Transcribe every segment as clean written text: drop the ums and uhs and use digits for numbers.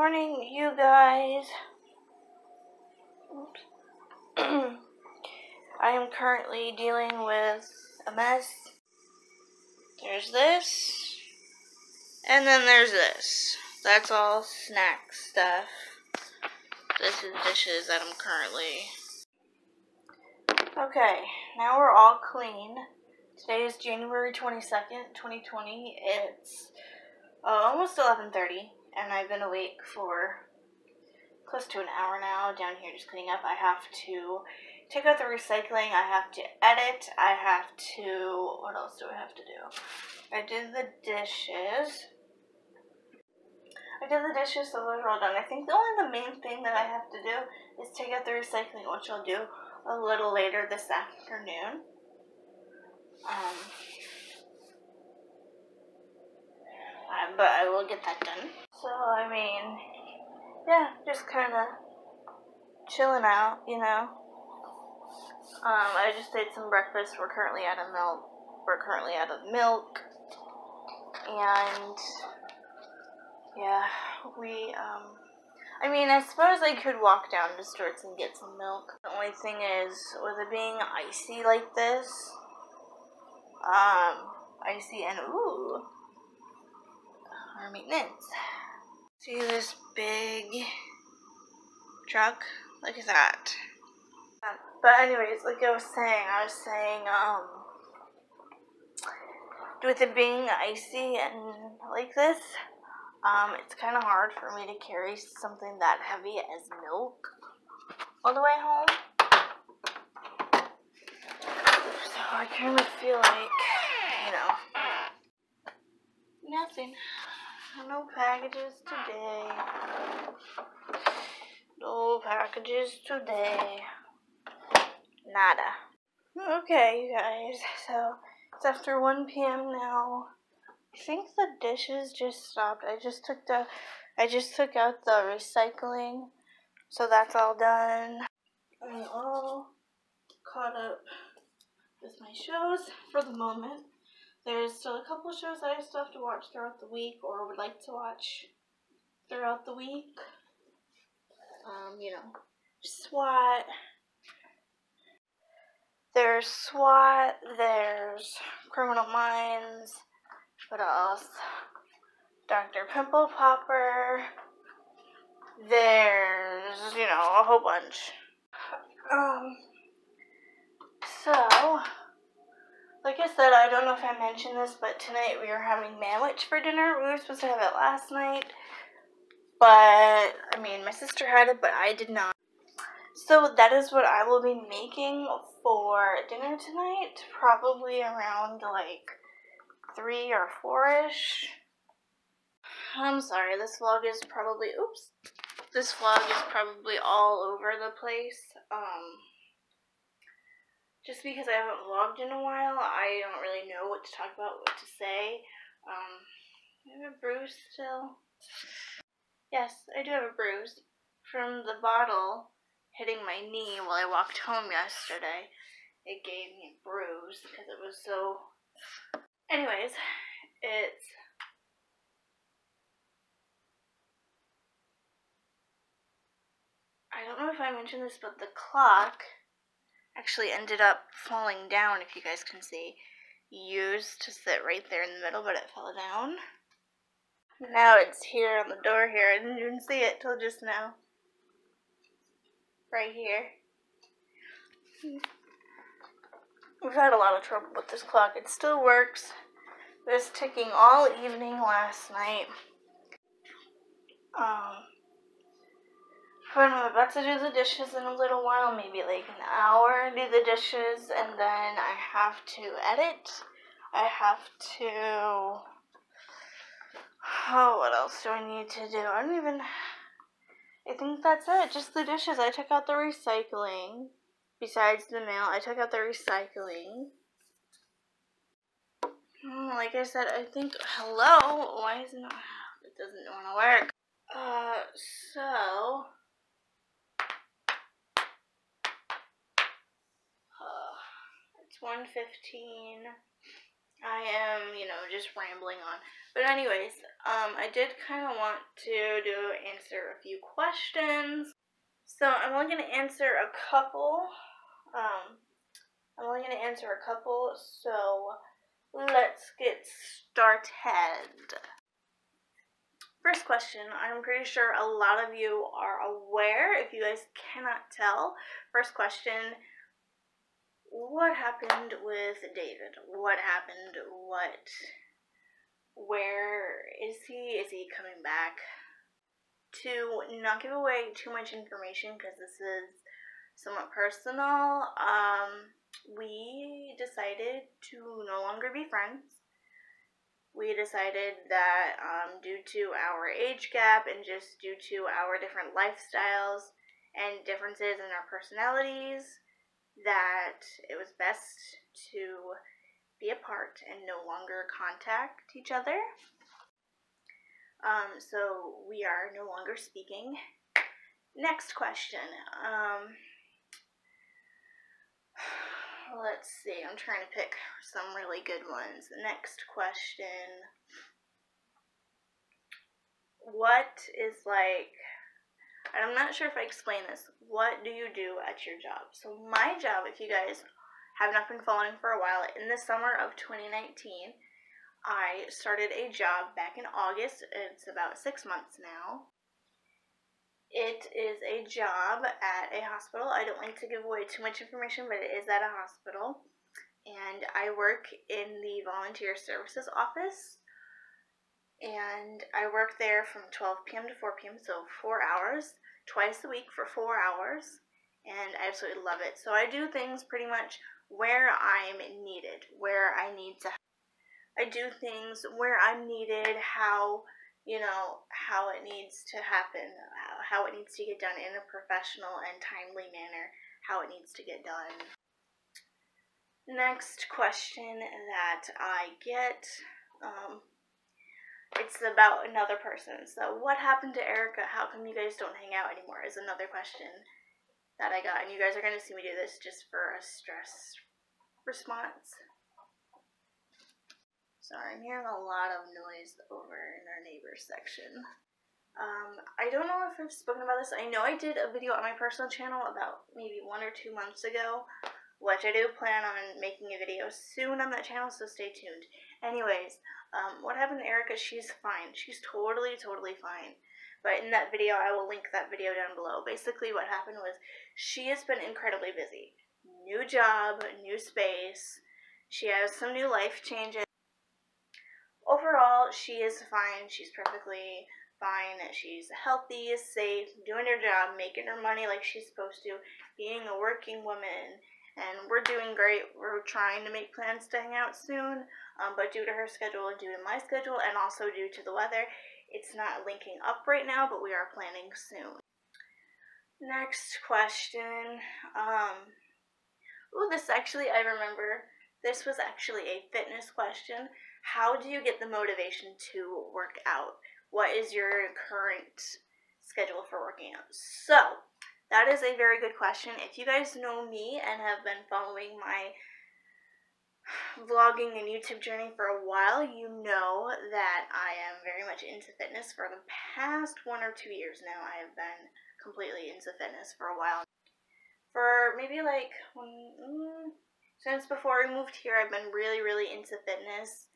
morning, you guys. Oops. I am currently dealing with a mess. There's this, and then there's this. That's all snack stuff. This is dishes that I'm currently... Okay, now we're all clean. Today is January 22nd, 2020. It's almost 11:30, and I've been awake for close to an hour now, down here just cleaning up. I have to take out the recycling, I have to edit, I have to, what else do I have to do? I did the dishes. So those are all done. I think the main thing that I have to do is take out the recycling, which I'll do a little later this afternoon. But I will get that done. So, I mean, yeah, just kind of chilling out, you know. I just ate some breakfast. We're currently out of milk. And, yeah, I mean, I suppose I could walk down to Stewart's and get some milk. The only thing is, with it being icy like this, icy and, ooh, our maintenance. See this big truck? Look at that. But anyways, like I was saying, with it being icy and like this, it's kind of hard for me to carry something that heavy as milk all the way home. So I kind of feel like, you know, nothing. No packages today. No packages today. Nada. Okay, you guys. So it's after 1 p.m. now. I think the dishes just stopped. I just took out the recycling, so that's all done. I'm all caught up with my shows for the moment. There's still a couple shows that I still have to watch throughout the week, or would like to watch throughout the week. You know, SWAT. There's SWAT. There's Criminal Minds. What else? Dr. Pimple Popper. There's, you know, a whole bunch. So, like I said, I don't know if I mentioned this, but tonight we are having manwich for dinner. We were supposed to have it last night, but, I mean, my sister had it, but I did not. So that is what I will be making for dinner tonight, probably around, like, 3 or 4-ish. I'm sorry, this vlog is probably all over the place. Just because I haven't vlogged in a while, I don't really know what to talk about, what to say. I have a bruise still. Yes, I do have a bruise from the bottle hitting my knee while I walked home yesterday. It gave me a bruise because it was so... Anyways, I don't know if I mentioned this, but the clock actually ended up falling down, if you guys can see. Used to sit right there in the middle, but it fell down. Now it's here on the door here. I didn't even see it till just now. Right here. We've had a lot of trouble with this clock. It still works. It was ticking all evening last night. But I'm about to do the dishes in a little while, maybe like an hour, do the dishes, and then I have to edit. I have to... Oh, what else do I need to do? I think that's it. Just the dishes. I took out the recycling. Besides the mail, I took out the recycling. Like I said, I think... Hello? Why is it not... It doesn't want to work. So... It's 1:15. I am, you know, just rambling on. But anyways, I did kind of want to answer a few questions. So I'm only going to answer a couple. So let's get started. First question, I'm pretty sure a lot of you are aware, if you guys cannot tell. First question, what happened with David? What happened? Where is he? Is he coming back? To not give away too much information, because this is somewhat personal, we decided to no longer be friends. We decided that due to our age gap and just due to our different lifestyles and differences in our personalities, that it was best to be apart and no longer contact each other. So we are no longer speaking. Next question. Let's see. I'm trying to pick some really good ones. Next question. What is I'm not sure if I explained this. What do you do at your job? So my job, if you guys have not been following for a while, in the summer of 2019, I started a job back in August. It's about 6 months now. It is a job at a hospital. I don't like to give away too much information, but it is at a hospital. And I work in the volunteer services office. And I work there from 12 p.m. to 4 p.m., so 4 hours, twice a week for 4 hours. And I absolutely love it. So I do things pretty much where I'm needed, where I need to. I do things where I'm needed, how it needs to happen, how it needs to get done in a professional and timely manner, how it needs to get done. Next question that I get, it's about another person. So what happened to Erica? How come you guys don't hang out anymore is another question that I got. And you guys are going to see me do this just for a stress response. Sorry, I'm hearing a lot of noise over in our neighbors section. I don't know if I've spoken about this. I know I did a video on my personal channel about maybe 1 or 2 months ago, which I do plan on making a video soon on that channel, so stay tuned. Anyways, what happened to Erica? She's fine. She's totally fine. But in that video, I will link that video down below. Basically, what happened was she has been incredibly busy. New job, new space. She has some new life changes. Overall, she is fine. She's perfectly fine. She's healthy, safe, doing her job, making her money like she's supposed to, being a working woman, and we're doing great. We're trying to make plans to hang out soon, but due to her schedule and due to my schedule and also due to the weather, it's not linking up right now, but we are planning soon. Next question. This actually, I remember, this was actually a fitness question. How do you get the motivation to work out? What is your current schedule for working out? So, that is a very good question. If you guys know me and have been following my vlogging and YouTube journey for a while, you know that I am very much into fitness. For the past 1 or 2 years now, I have been completely into fitness for a while. For maybe since before we moved here, I've been really into fitness.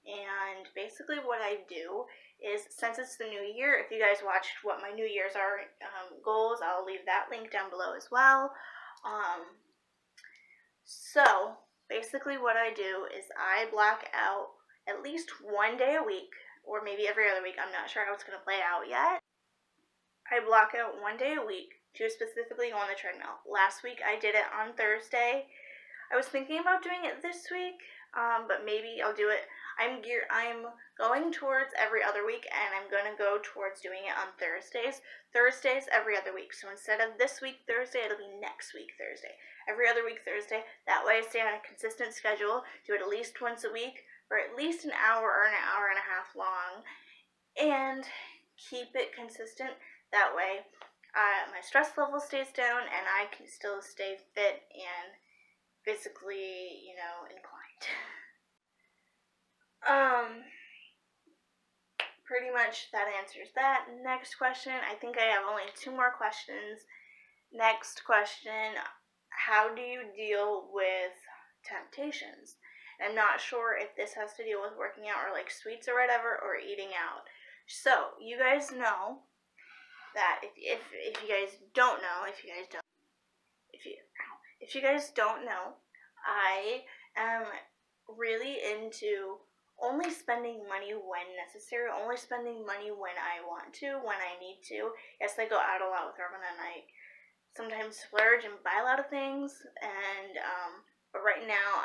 And basically what I do is, since it's the new year, if you guys watched what my New Year's are goals, I'll leave that link down below as well. So basically what I do is I block out at least 1 day a week, or maybe every other week. I'm not sure how it's going to play out yet. I block out 1 day a week to specifically go on the treadmill. Last week I did it on Thursday. I was thinking about doing it this week, but maybe I'll do it. I'm going towards every other week, and I'm going to go towards doing it on Thursdays. Thursdays every other week. So instead of this week Thursday, it'll be next week Thursday. Every other week Thursday. That way I stay on a consistent schedule. Do it at least once a week for at least an hour or an hour and a half long. And keep it consistent. That way my stress level stays down and I can still stay fit and physically, inclined. Pretty much that answers that. Next question. I think I have only 2 more questions. Next question. How do you deal with temptations? I'm not sure if this has to deal with working out or like sweets or whatever, or eating out. So you guys know that if you guys don't know, if you guys don't know, I am really into only spending money when necessary, only spending money when I want to, when I need to. Yes, I go out a lot with Robin, and I sometimes splurge and buy a lot of things, and but right now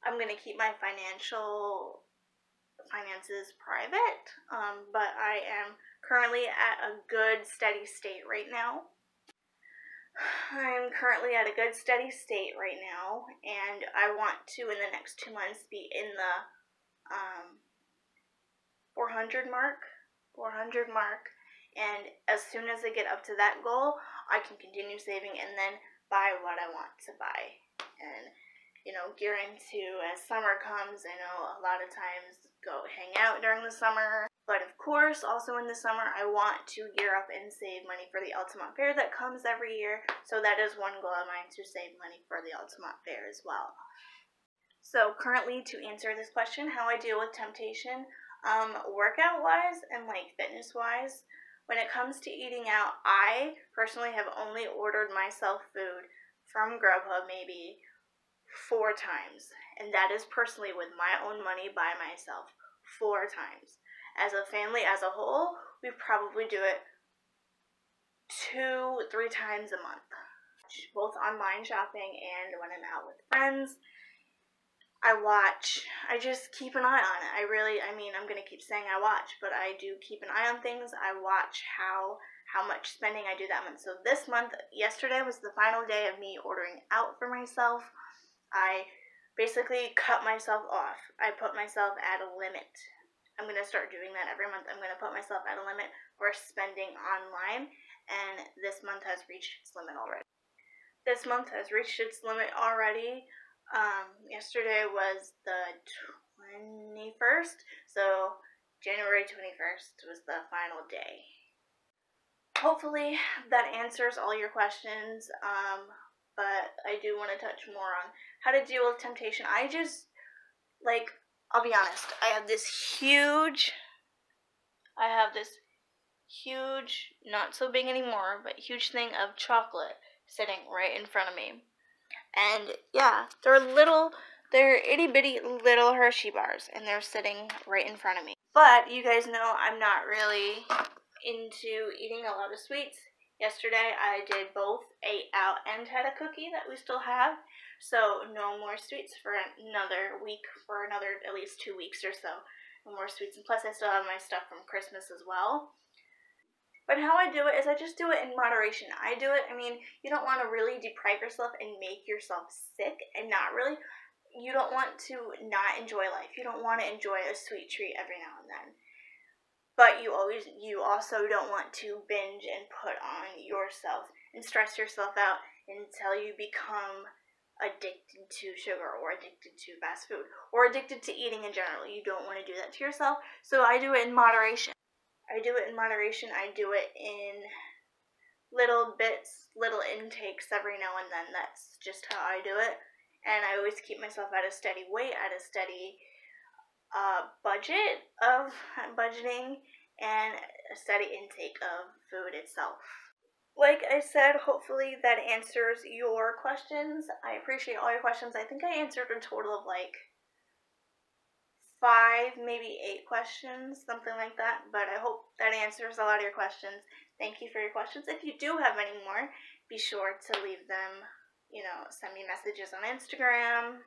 I'm gonna keep my finances private, but I am currently at a good steady state right now. I'm currently at a good steady state right now, and I want to in the next 2 months be in the 400 mark, and as soon as I get up to that goal, I can continue saving and then buy what I want to buy, and gear into as summer comes. I know a lot of times go hang out during the summer, but of course also in the summer I want to gear up and save money for the Altamont Fair that comes every year, so that is one goal of mine, to save money for the Altamont Fair as well. So currently, to answer this question, how I deal with temptation, workout wise and like fitness wise, when it comes to eating out, I personally have only ordered myself food from Grubhub maybe 4 times, and that is personally with my own money by myself 4 times. As a family as a whole, we probably do it 2-3 times a month, both online shopping and when I'm out with friends. I just keep an eye on it. I'm going to keep saying I watch, but I do keep an eye on things. I watch how much spending I do that month. So this month, yesterday was the final day of me ordering out for myself. I basically cut myself off. I put myself at a limit. I'm going to start doing that every month. I'm going to put myself at a limit for spending online, and this month has reached its limit already. Yesterday was the 21st, so January 21st was the final day. Hopefully that answers all your questions, but I do want to touch more on how to deal with temptation. I'll be honest, I have this huge, not so big anymore, but huge thing of chocolate sitting right in front of me. And yeah, they're itty bitty little Hershey bars, and they're sitting right in front of me. But you guys know I'm not really into eating a lot of sweets. Yesterday I did both ate out and had a cookie that we still have, so no more sweets for another week, for another at least 2 weeks or so. No more sweets, and plus I still have my stuff from Christmas as well. But how I do it is I just do it in moderation. You don't want to really deprive yourself and make yourself sick, and you don't want to not enjoy life. You don't want to enjoy a sweet treat every now and then. But you also don't want to binge and put on yourself and stress yourself out until you become addicted to sugar or addicted to fast food or addicted to eating in general. You don't want to do that to yourself. So I do it in moderation. I do it in little bits, little intakes every now and then. That's just how I do it. And I always keep myself at a steady weight, at a steady budgeting, and a steady intake of food itself. Like I said, hopefully that answers your questions. I appreciate all your questions. I think I answered a total of 5, maybe 8 questions, something like that, but I hope that answers a lot of your questions. Thank you for your questions. If you do have any more, be sure to leave them, send me messages on Instagram,